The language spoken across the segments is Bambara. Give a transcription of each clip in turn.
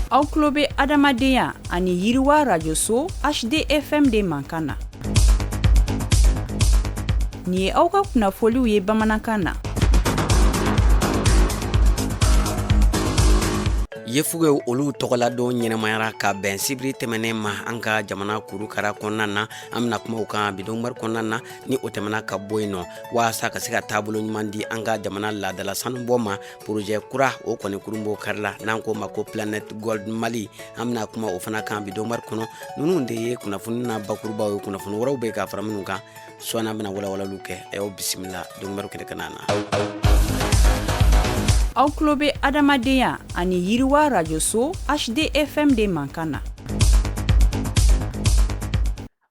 Aw tulo bɛ adamadenya ani yiriwa rajoso HDFM de mankan na. Nin ye aw ka kunnafoliw ye bamanankan na. Yefuge olu tɔgɔla don ɲɛnamayara ka bɛn sibiri tɛmɛnen ma an ka jamana kurukara kɔnɔna na an bɛna kuma o kan bidonbari kɔnɔna na ni o tɛmɛna ka bɔ yen nɔ waasa ka se ka taabolo ɲuman di an ka jamana laadala sanubɔ ma projet kura o kɔni kurunbɔ karila n'an ko ma ko Planet Gold Mali an bɛna kuma o fana kan bidonbari kɔnɔ ninnu de ye kunnafoni na bakurubaw ye kunnafoni wɛrɛw bɛ ka fara minnu kan sɔɔni an bɛna walawalaliw kɛ aw bisimila donbari kɛnɛ kana na. Aw tulo bɛ adamadenya ani yiriwa rajoso HDFM de mankan na.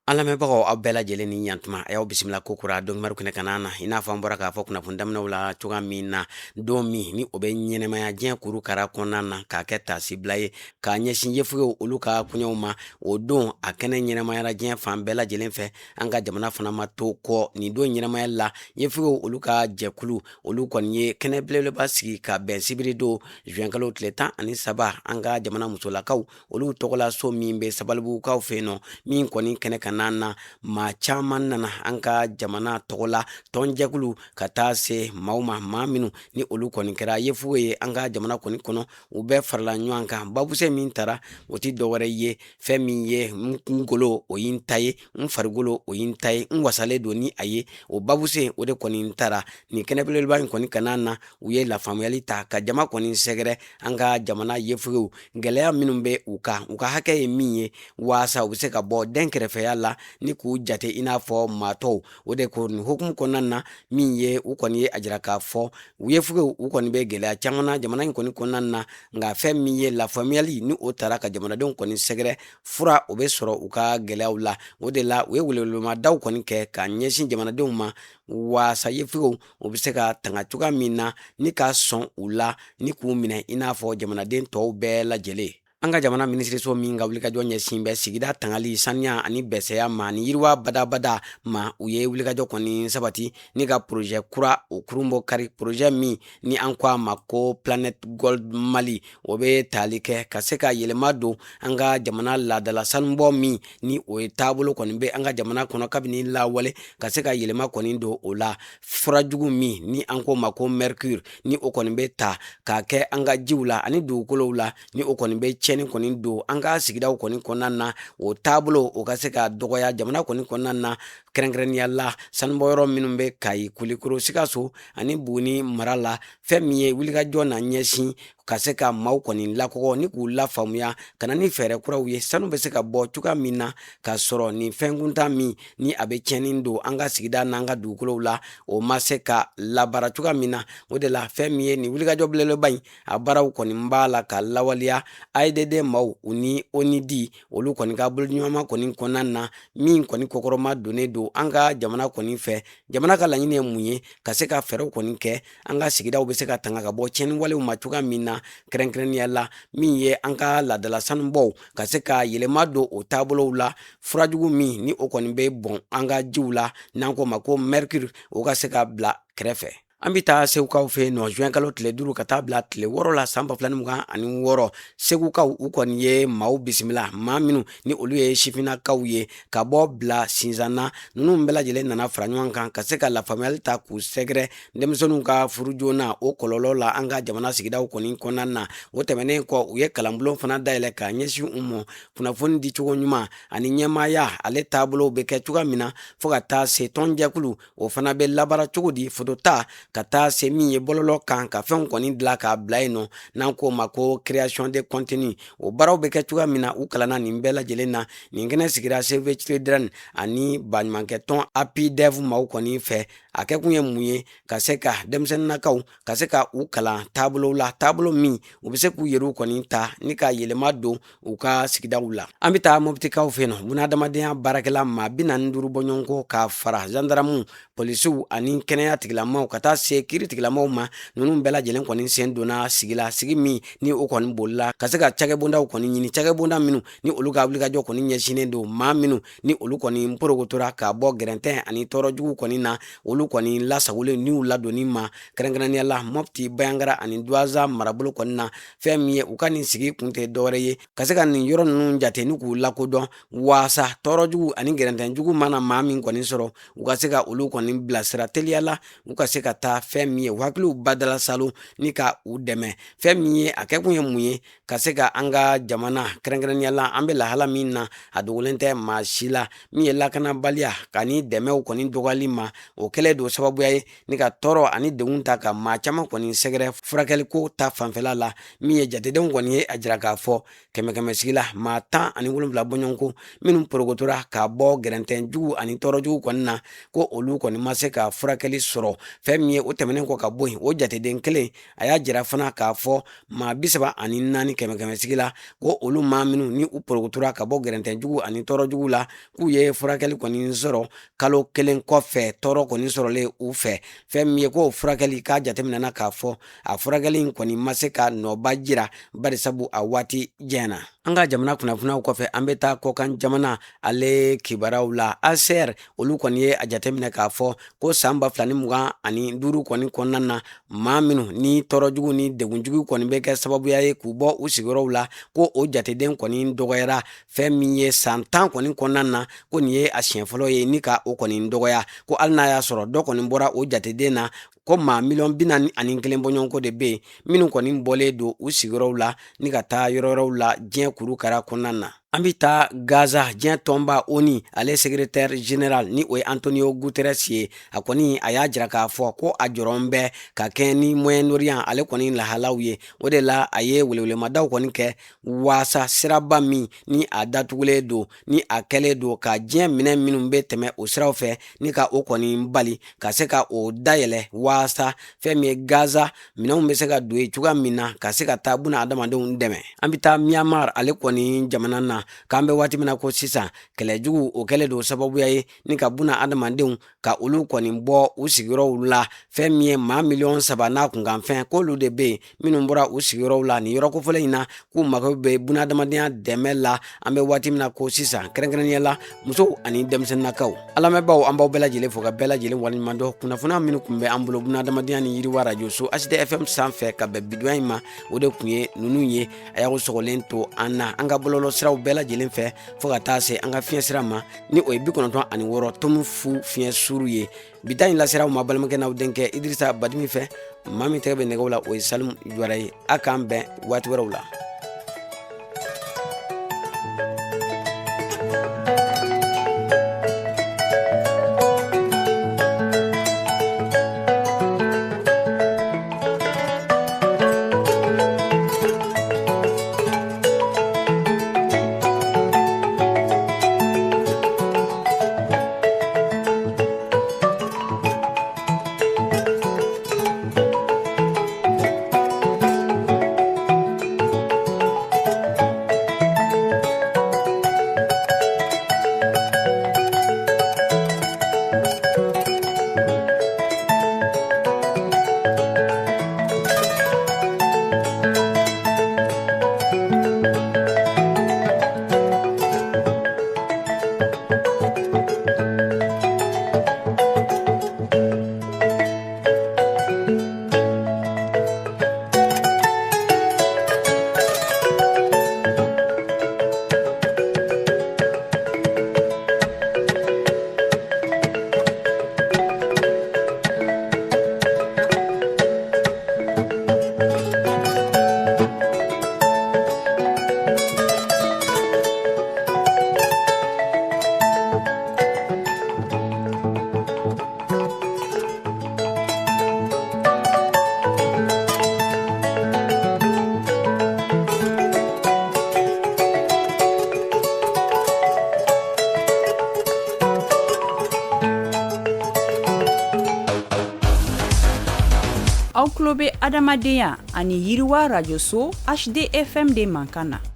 An lamɛnbagaw aw bɛɛ lajɛlen ni ɲantuma a y'aw bisimila ko kura dɔnkibaru kɛnɛ kana na i n'a fɔ an bɔra k'a fɔ kunnafoni daminɛw la cogoya min na don min ni o bɛ ɲɛnɛmaya diɲɛ kurukara kɔnɔna na k'a kɛ taasibila ye k'a ɲɛsin yefugew olu ka kuɲɛw ma o don a kɛnɛ ɲɛnɛmayara diɲɛ fan bɛɛ lajɛlen fɛ an ka jamana fana ma to kɔ nin don ɲɛnɛmaya la yefugew olu ka jɛkulu olu kɔni ye kɛnɛ belebeleba sigi ka bɛn sibiri don juin kalo tile 13 an ka jamana musolakaw olu tɔgɔla so min bɛ sabalibugukaw fɛ yen nɔ min kɔni kɛnɛ kan na maa caman nana an ka jamana tɔgɔ la tɔnjɛkulu ka taa se maa minnu ni olu kɔni kɛra yefuge ye an ka jamana kɔni kɔnɔ u bɛɛ farala ɲɔgɔn kan babusɛ min tara o ti dɔwɛrɛ ye fɛn min ye n golo o yi n ta ye n farigolo o yi n ta ye n wasalen don ni a ye o babusɛ o de kɔni tara nin kɛnɛ belebeleba in kɔni kana na u ye lafaamuyali ta ka jama kɔni sɛgɛrɛ an ka jamana yefugew gɛlɛya minnu bɛ u ka hakɛ ye min ye waasa u bɛ se ka bɔ den kɛrɛfɛya la ni k'u jate i n'a fɔ maatɔw o de ko nin hukumu kɔnɔna na min ye u kɔni ye a jira k'a fɔ u yefugew u kɔni bɛ gɛlɛya caman na jamana in kɔni kɔnɔna na nka fɛn min ye lafaamuyali ni o tara ka jamanadenw kɔni sɛgɛrɛ fura o bɛ sɔrɔ u ka gɛlɛyaw la o de la u ye welewelemadaw kɔni kɛ ka ɲɛsin jamanadenw ma waasa yefugew u bɛ se ka tanga cogoya min na ni ka sɔn u la ni k'u minɛ i n'a fɔ jamanaden tɔw bɛɛ lajɛlen. An ka jamana minisiriso min ka wulikajɔ ɲɛsin bɛ sigida tangali saniya ani bɛsɛya ma ni yiriwa badabada ma u ye wulikajɔ kɔni sabati ni ka projet kura o kurunbɔ kari projet min ni an ko a ma ko Planet Gold Mali o bɛ tali kɛ ka se ka yɛlɛma don an ka jamana laadala sanubɔ min ni o ye taabolo kɔni bɛ an ka jamana kɔnɔ kabini lawale ka se ka yɛlɛma kɔni don o la furajugu min ni an ko ma ko mercure ni o kɔni bɛ ta k'a kɛ an ka jiw la ani dugukolow la ni o kɔni bɛ cɛni kɔni don an ka sigidaw kɔni kɔnɔna na o taabolo o ka se ka dɔgɔya jamana kɔni kɔnɔna na kɛrɛnkɛrɛnnenya la sanubɔyɔrɔ minnu bɛ Kayi Kulikoro Sikaso ani Buguni mara la fɛn min ye wulikajɔ na ɲɛsin ka se ka maaw kɔni lakɔgɔ ni k'u lafaamuya ka na ni fɛɛrɛ kuraw ye sanu bɛ se ka bɔ cogoya min na ka sɔrɔ nin fɛn kuntan min ni a bɛ tiɲɛni don an ka sigida n'an ka dugukolow la o ma se ka labara cogoya min na o de la fɛn min ye nin wulikajɔ belebeleba in a baaraw kɔni b'a la ka lawaleya AIDD maaw u ni ONID olu kɔni ka boloɲɔgɔnma kɔni kɔnɔna na min kɔni kɔkɔrɔma donnen don an ka jamana kɔni fɛ jamana ka laɲini ye mun ye ka se ka fɛɛrɛw kɔni kɛ an ka sigidaw bɛ se ka tanga ka bɔ tiɲɛni walew ma cogoya min na kɛrɛnkɛrɛnnenya la min ye an ka laadala sanubɔw ka se ka yɛlɛma don o taabolow la furajugu min ni o kɔni bɛ bɔn an ka jiw la n'an ko ma ko mercure o ka se ka bila kɛrɛfɛ. An bɛ taa segukaw fɛ yen nɔ juin kalo tile 5 ka taa bila tile 6 la san 2026 segukaw u kɔni ye maaw bisimila maa minnu ni olu ye sifinnakaw ye ka bɔ bila sinzanna ninnu bɛɛ lajɛlen nana fara ɲɔgɔn kan ka se ka lafaamuyali ta k'u sɛgɛrɛ denmisɛnninw ka furu joona o kɔlɔlɔ la an ka jamana sigidaw kɔni kɔnɔna na o tɛmɛnen kɔ u ye kalanbulon fana dayɛlɛ ka ɲɛsin u ma kunnafoni di cogo ɲuman ani ɲɛmaaya ale taabolo bɛ kɛ cogoya min na fo ka taa se tɔnjɛkulu o fana bɛ labara cogo di fotota ka taa se min ye bɔlɔlɔ kan ka fɛnw kɔni dilan k'a bila yen nɔ n'an ko ma ko création de contenu o baaraw bɛ kɛ cogoya min na u kalanna nin bɛɛ lajɛlen na nin kɛnɛ sigira Save the Children ani baɲumankɛtɔn APDEV maaw kɔni fɛ a kɛ kun ye mun ye ka se ka denmisɛnninnakaw ka se ka u kalan taabolo la taabolo min u bɛ se k'u yɛrɛw kɔni ta ni ka yɛlɛma don u ka sigidaw la. An bɛ taa Moptikaw fɛ yen nɔ bunahadamadenya baarakɛla maa 45 bɔ ɲɔgɔn kɔ ka fara gendarmew polisiw ani kɛnɛya tigilamaaw ka taa se kiiri tigilamaaw ma ninnu bɛɛ lajɛlen kɔni sen donna sigi la sigi min ni o kɔni bolila ka se ka cakɛbondaw kɔni ɲini cakɛbonda minnu ni olu ka wulikajɔ kɔni ɲɛsinnen don maa minnu ni olu kɔni porokotora ka bɔ gɛrɛntɛn ani tɔɔrɔjugu kɔni na olu olu kɔni lasagolen ni u ladonni ma kɛrɛnkɛrɛnnenya la Mopti Bayangara ani Douaza marabolo kɔni na fɛn min ye u ka nin sigi kun tɛ dɔwɛrɛ ye ka se ka nin yɔrɔ ninnu jate ni k'u lakodɔn waasa tɔɔrɔjugu ani gɛrɛntɛnjugu mana maa min kɔni sɔrɔ u ka se ka olu kɔni bilasira teliya la u ka se ka taa fɛn min ye u hakiliw badala salo ni ka u dɛmɛ fɛn min ye a kɛkun ye mun ye ka se ka an ka jamana kɛrɛnkɛrɛnnenya la an bɛ lahala min na a dogolen tɛ maa si la min ye lakanabaliya ka ni dɛmɛw kɔni dɔgɔyali ma o kɛlen don sababuya ye ni ka tɔɔrɔ ani degun ta ka maa caman kɔni sɛgɛrɛ furakɛliko ta fanfɛla la min ye jatedenw kɔni ye a jira k'a fɔ kɛmɛ sigi la maa 17 bɔɲɔgɔnko minnu porokotora k'a bɔ gɛrɛntɛnjugu ani tɔɔrɔjugu kɔni na ko olu kɔni ma se ka furakɛli sɔrɔ fɛn min ye o tɛmɛnen kɔ ka bɔ yen o jateden kelen a y'a jira fana k'a fɔ maa 34 kɛmɛ sigi la ko olu maa minnu ni u porokotora ka bɔ gɛrɛntɛnjugu ani tɔɔrɔjugu la k'u ye furakɛli kɔni sɔrɔ kalo kelen kɔfɛ tɔɔrɔ kɔni sɔrɔlen u fɛ fɛn min ye ko furakɛli k'a jateminɛna k'a fɔ a furakɛli in kɔni ma se ka nɔba jira barisabu a waati jɛna an ka jamana kunnafoniyaw kɔfɛ an bɛ taa kɔkan jamana ale kibaraw la ACR olu kɔni ye a jateminɛ k'a fɔ ko san 2025 kɔni kɔnɔna na maa minnu ni tɔɔrɔjugu ni degunjugu kɔni bɛ kɛ sababuya ye k'u bɔ u sigiyɔrɔw la ko o jateden kɔni dɔgɔyara fɛn min ye san 10 kɔni kɔnɔna na ko nin ye a siɲɛ fɔlɔ ye ni ka o kɔni dɔgɔya ko hali n'a y'a sɔrɔ dɔ kɔni bɔra o jateden na ko maa 41 bɔɲɔgɔnko de bɛ yen minnu kɔni bɔlen don u sigiyɔrɔw la ni ka taa yɔrɔ wɛrɛw la diɲɛ kurukara kɔnɔna na an bɛ taa Gaza diɲɛ tɔnba ONU ale secrétaire général ni o ye Antonio Guterres ye a kɔni a y'a jira k'a fɔ ko a jɔrɔn bɛ ka kɛ ni Moyen-Orient ale kɔni lahalaw ye o de la a ye welewelemadaw kɔni kɛ waasa siraba min ni a datugulen don ni a kɛlen don ka diɲɛ minɛn minnu bɛ tɛmɛ o siraw fɛ ni ka o kɔni bali ka se ka o dayɛlɛ waasa fɛn min ye Gaza minɛnw bɛ se ka don yen cogoya min na ka se ka taa buna adamadenw dɛmɛ an bɛ taa Myanmar ale kɔni jamana na k'an bɛ waati min na ko sisan kɛlɛjugu o kɛlen don sababuya ye ni ka buna adamadenw ka olu kɔni bɔ u sigiyɔrɔw la fɛn min ye maa 3 n'a kunkanfɛn k'olu de bɛ yen minnu bɔra u sigiyɔrɔw la nin yɔrɔ kofɔlen in na k'u mago bɛ buna adamadenya dɛmɛ la an bɛ waati min na ko sisan kɛrɛnkɛrɛnnenya la musow ani denmisɛnninnakaw alamɛbaw an b'aw bɛɛ lajɛlen fo ka bɛɛ lajɛlen waleɲuman dɔn kunnafoniya minnu tun bɛ an bolo buna adamadenya ni yiriwa radio so HDFM sanfɛ ka bɛn bidoya in ma o de tun ye ninnu ye a y'aw sɔgɔlen to an na an ka bɔlɔlɔ siraw bɛɛ lajɛlen fɛ fo ka taa se an ka fiɲɛ sira ma ni o ye 96 tomu fu fiɲɛ suru ye bita in lasiraw ma balimakɛ n'aw denkɛ Idrissa Badimi fɛ maa min tɛgɛ bɛ nɛgɛw la o ye Salim Jwara ye a k'an bɛn waati wɛrɛw la. Aw tulo bɛ adamadenya ani yiriwa radio so HDFM de mankan na.